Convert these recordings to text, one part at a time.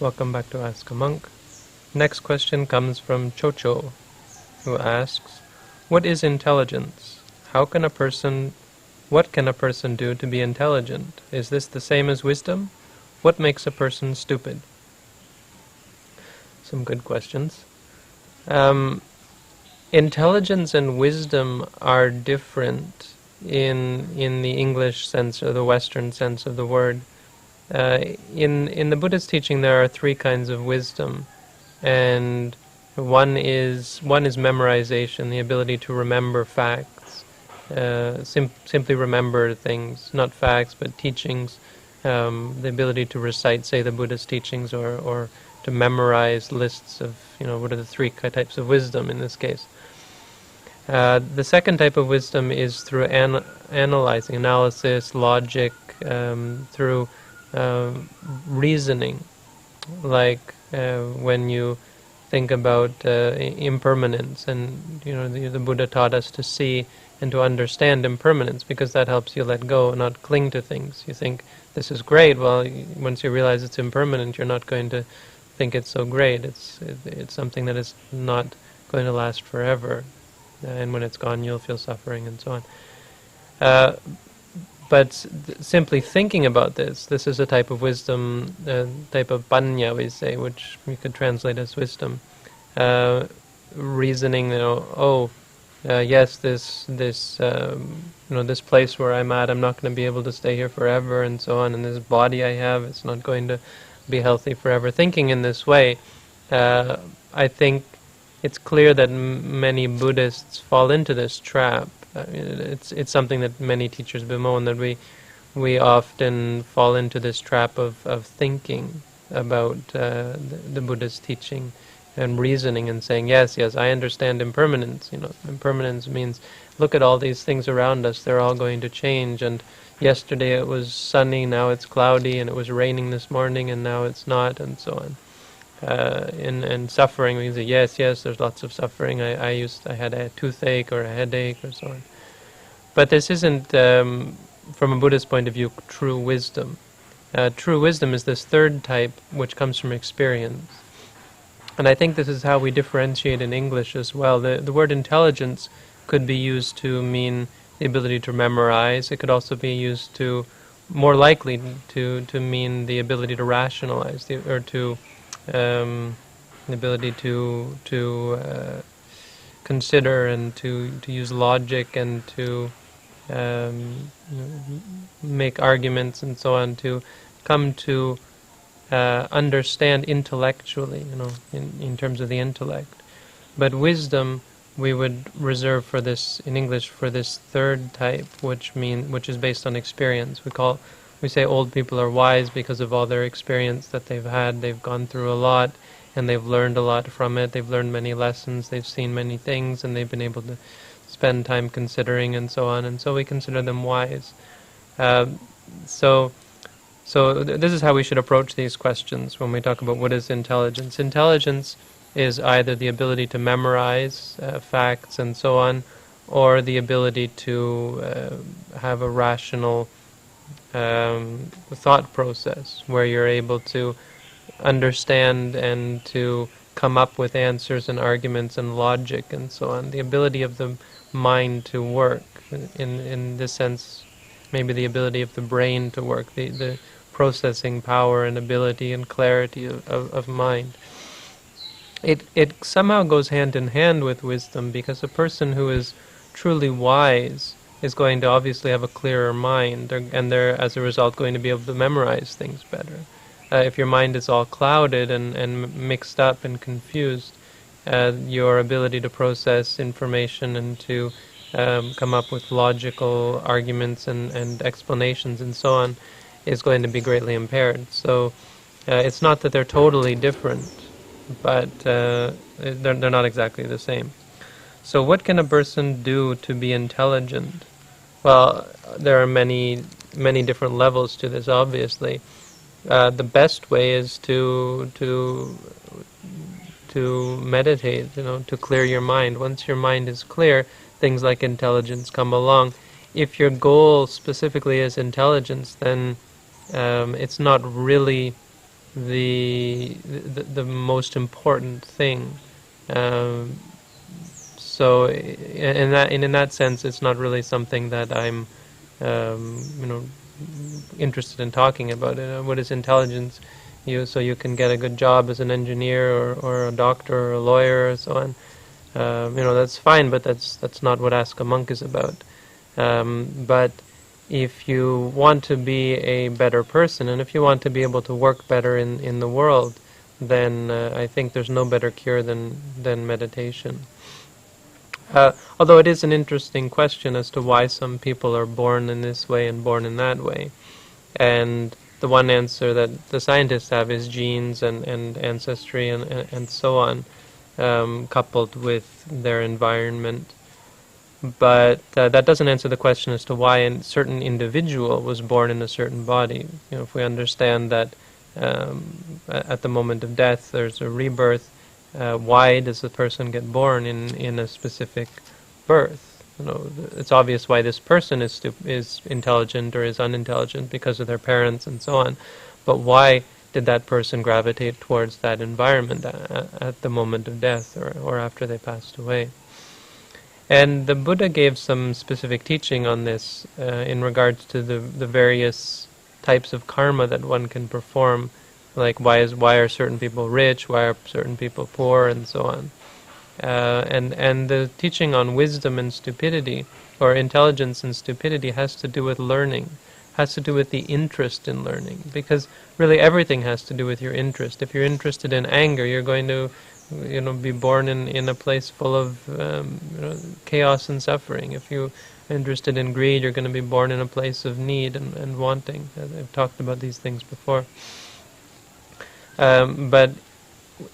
Welcome back to Ask a Monk. Next question comes from Chocho, who asks, what is intelligence? What can a person do to be intelligent? Is this the same as wisdom? What makes a person stupid? Some good questions. Intelligence and wisdom are different in the English sense or the Western sense of the word. In the Buddha's teaching, there are three kinds of wisdom, and one is memorization, the ability to remember facts, simply remember things, not facts but teachings, the ability to recite, say, the Buddha's teachings, or to memorize lists of, what are the three types of wisdom in this case. The second type of wisdom is through analysis, logic, through reasoning, like when you think about impermanence, and the Buddha taught us to see and to understand impermanence, because that helps you let go and not cling to things. You think this is great, well, once you realize it's impermanent, you're not going to think it's so great. It's something that is not going to last forever, and when it's gone, you'll feel suffering and so on. But simply thinking about this is a type of wisdom, type of panya, we say, which we could translate as wisdom. Reasoning, yes, this place where I'm at, I'm not going to be able to stay here forever, and so on. And this body I have, it's not going to be healthy forever. Thinking in this way, I think it's clear that many Buddhists fall into this trap. It's something that many teachers bemoan, that we often fall into this trap of thinking about the Buddha's teaching and reasoning and saying, yes, I understand impermanence. Impermanence means, look at all these things around us, they're all going to change, and yesterday it was sunny, now it's cloudy, and it was raining this morning, and now it's not, and so on. And suffering, we say, yes, there's lots of suffering. I had a toothache or a headache or so on. But this isn't, from a Buddhist point of view, true wisdom. True wisdom is this third type, which comes from experience. And I think this is how we differentiate in English as well. The word intelligence could be used to mean the ability to memorize. It could also be used to, more likely, to mean the ability to rationalize, the ability to consider and to use logic and to make arguments and so on, to come to understand intellectually, in terms of the intellect. But wisdom we would reserve for this, in English, for this third type, which is based on experience. We say old people are wise because of all their experience that they've had. They've gone through a lot, and they've learned a lot from it. They've learned many lessons. They've seen many things, and they've been able to spend time considering and so on. And so we consider them wise. So this is how we should approach these questions when we talk about what is intelligence. Intelligence is either the ability to memorize facts and so on, or the ability to have a rational thought process where you're able to understand and to come up with answers and arguments and logic and so on. The ability of the mind to work, in this sense, maybe the ability of the brain to work, the processing power and ability and clarity of mind. It somehow goes hand in hand with wisdom, because a person who is truly wise is going to obviously have a clearer mind, and they're, as a result, going to be able to memorize things better. If your mind is all clouded and mixed up and confused, your ability to process information and to come up with logical arguments and explanations and so on is going to be greatly impaired. So it's not that they're totally different, but they're not exactly the same. So what can a person do to be intelligent? Well, there are many different levels to this, obviously. The best way is to meditate, to clear your mind. Once your mind is clear, things like intelligence come along. If your goal specifically is intelligence, then it's not really the most important thing. Um, so in that sense, it's not really something that I'm interested in talking about. What is intelligence? So you can get a good job as an engineer or a doctor or a lawyer or so on. That's fine, but that's not what Ask a Monk is about. But if you want to be a better person, and if you want to be able to work better in the world, then I think there's no better cure than meditation. Although it is an interesting question as to why some people are born in this way and born in that way. And the one answer that the scientists have is genes and ancestry and so on, coupled with their environment. But that doesn't answer the question as to why a certain individual was born in a certain body. If we understand that at the moment of death there's a rebirth, why does the person get born in a specific birth? It's obvious why this person is intelligent or is unintelligent because of their parents and so on. But why did that person gravitate towards that environment at the moment of death or after they passed away? And the Buddha gave some specific teaching on this in regards to the various types of karma that one can perform, like why are certain people rich, why are certain people poor, and so on. And the teaching on wisdom and stupidity, or intelligence and stupidity, has to do with learning, has to do with the interest in learning, because really everything has to do with your interest. If you're interested in anger, you're going to be born in a place full of chaos and suffering. If you're interested in greed, you're going to be born in a place of need and wanting. I've talked about these things before. But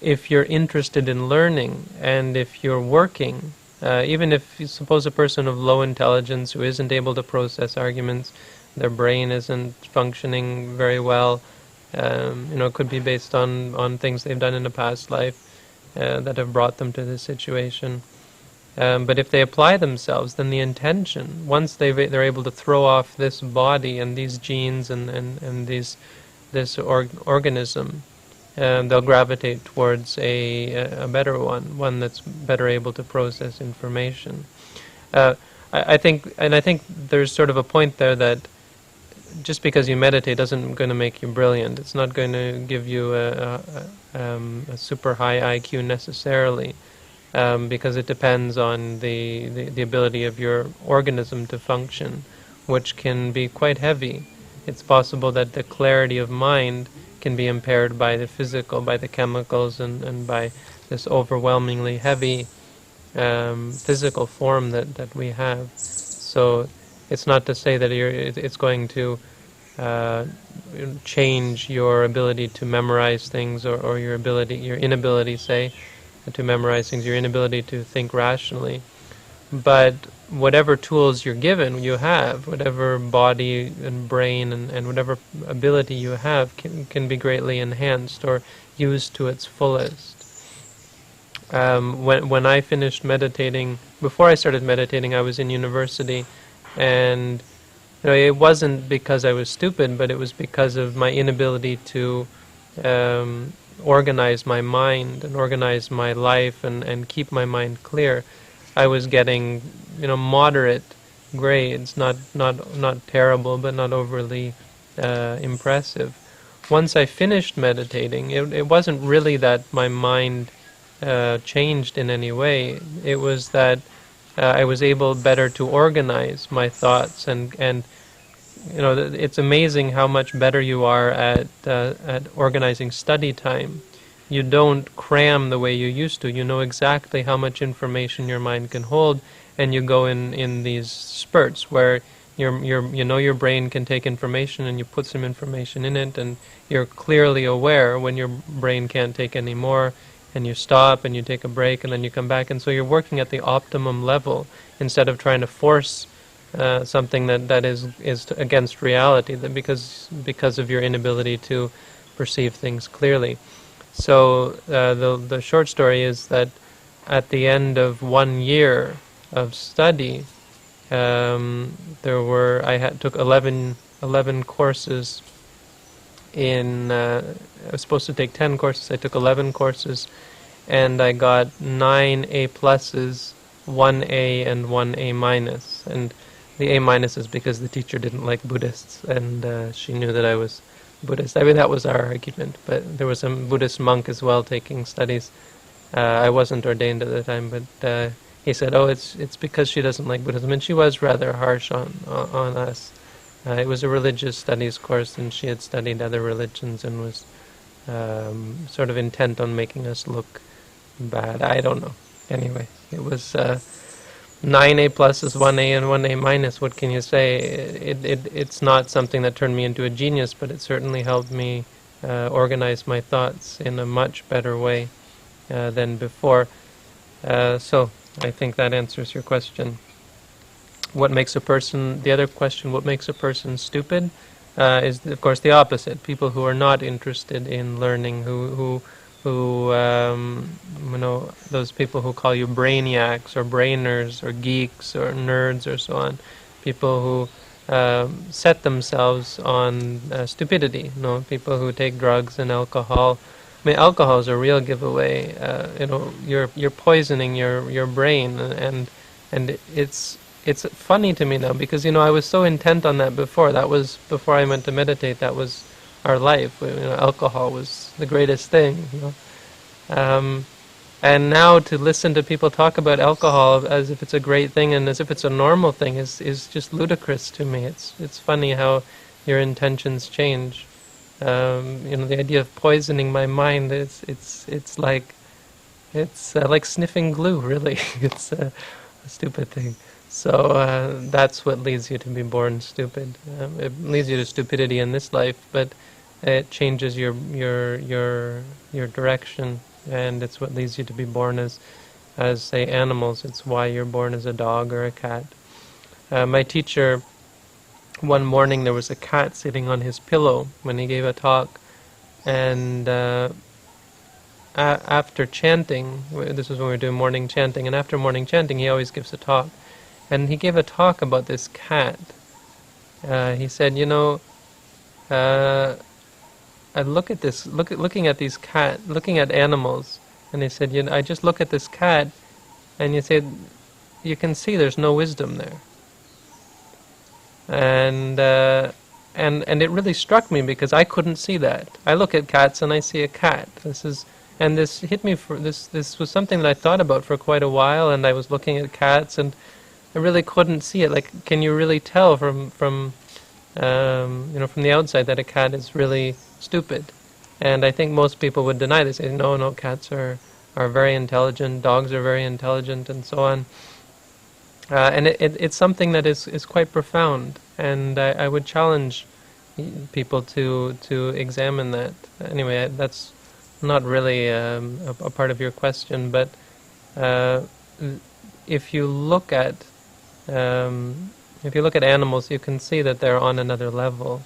if you're interested in learning, and if you're working, even if you suppose a person of low intelligence who isn't able to process arguments, their brain isn't functioning very well, it could be based on things they've done in a past life that have brought them to this situation. But if they apply themselves, then the intention, once they're able to throw off this body and these genes and this organism, they'll gravitate towards a better one that's better able to process information. I think there's sort of a point there that just because you meditate doesn't going to make you brilliant. It's not going to give you a super high IQ necessarily, because it depends on the ability of your organism to function, which can be quite heavy. It's possible that the clarity of mind can be impaired by the physical, by the chemicals, and by this overwhelmingly heavy physical form that we have. So it's not to say that it's going to change your ability to memorize things, or your inability, say, to memorize things, your inability to think rationally. But whatever tools you're given, you have, whatever body and brain and whatever ability you have can be greatly enhanced or used to its fullest. When I finished meditating, before I started meditating, I was in university, and it wasn't because I was stupid, but it was because of my inability to organize my mind and organize my life and keep my mind clear. I was getting, moderate grades, not terrible, but not overly impressive. Once I finished meditating, it wasn't really that my mind changed in any way. It was that I was able better to organize my thoughts, and it's amazing how much better you are at organizing study time. You don't cram the way you used to. You know exactly how much information your mind can hold, and you go in these spurts where your brain can take information and you put some information in it, and you're clearly aware when your brain can't take any more, and you stop and you take a break and then you come back, and so you're working at the optimum level instead of trying to force something that is against reality, that because of your inability to perceive things clearly. So the short story is that at the end of 1 year of study, I took 11 courses I was supposed to take 10 courses. I took 11 courses, and I got 9 A pluses, 1 A, and 1 A minus. And the A minus is because the teacher didn't like Buddhists, and she knew that I was Buddhist. I mean, that was our argument. But there was a Buddhist monk as well taking studies. I wasn't ordained at the time, but he said, "Oh, it's because she doesn't like Buddhism," and she was rather harsh on us. It was a religious studies course, and she had studied other religions and was sort of intent on making us look bad. I don't know. Anyway, it was 9 A pluses, 1 A, and 1 A minus. What can you say? It's not something that turned me into a genius, but it certainly helped me organize my thoughts in a much better way than before. So I think that answers your question. What makes a person, the other question, what makes a person stupid, is of course the opposite. People who are not interested in learning, who those people who call you brainiacs or brainers or geeks or nerds or so on. People who set themselves on stupidity. People who take drugs and alcohol. I mean, alcohol is a real giveaway. You're poisoning your brain, and it's funny to me now because I was so intent on that before. That was before I went to meditate. That was our life. Alcohol was the greatest thing. And now to listen to people talk about alcohol as if it's a great thing and as if it's a normal thing is just ludicrous to me. It's funny how your intentions change. The idea of poisoning my mind it's like sniffing glue. Really, it's a stupid thing. So that's what leads you to be born stupid. It leads you to stupidity in this life, but it changes your direction, and it's what leads you to be born as say animals. It's why you're born as a dog or a cat. My teacher, one morning there was a cat sitting on his pillow when he gave a talk, and after chanting, this was when we were doing morning chanting, and after morning chanting he always gives a talk. And he gave a talk about this cat. He said, I look at this, looking at these looking at animals, and he said, I just look at this cat, and you said, you can see there's no wisdom there. And it really struck me because I couldn't see that. I look at cats and I see a cat. This hit me for this was something that I thought about for quite a while, and I was looking at cats and I really couldn't see it. Like, can you really tell from the outside that a cat is really stupid? And I think most people would deny this. Say, no, cats are very intelligent, dogs are very intelligent, and so on. And it's something that is quite profound, and I would challenge people to examine that. Anyway, that's not really a part of your question, but if you look at animals, you can see that they're on another level.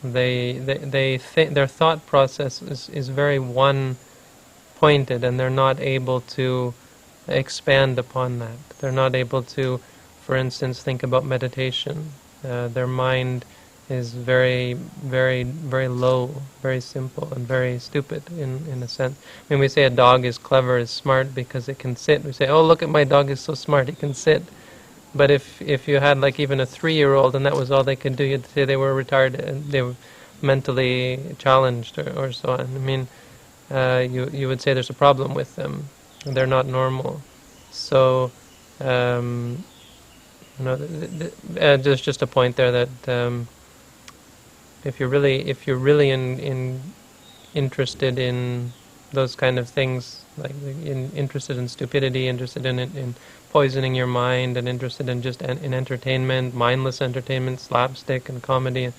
They think their thought process is very one-pointed, and they're not able to expand upon that. They're not able to, for instance, think about meditation. Their mind is very, very, very low, very simple, and very stupid in a sense. I mean, we say a dog is clever, is smart because it can sit. We say, oh, look at my dog, is so smart, he can sit. But if you had like even a 3-year-old and that was all they could do, you'd say they were retarded and they were mentally challenged or so on. I mean, you would say there's a problem with them. They're not normal. So, there's just a point there that if you're really interested in those kind of things, like interested in stupidity, interested in poisoning your mind, and interested in just in entertainment, mindless entertainment, slapstick and comedy,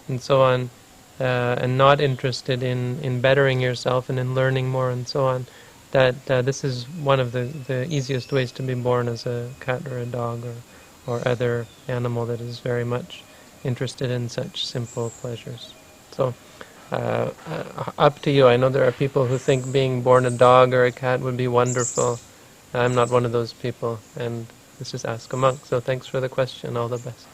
and so on, and not interested in bettering yourself and in learning more and so on, that this is one of the easiest ways to be born as a cat or a dog or other animal that is very much interested in such simple pleasures. So up to you. I know there are people who think being born a dog or a cat would be wonderful. I'm not one of those people, and this is Ask a Monk, so thanks for the question. All the best.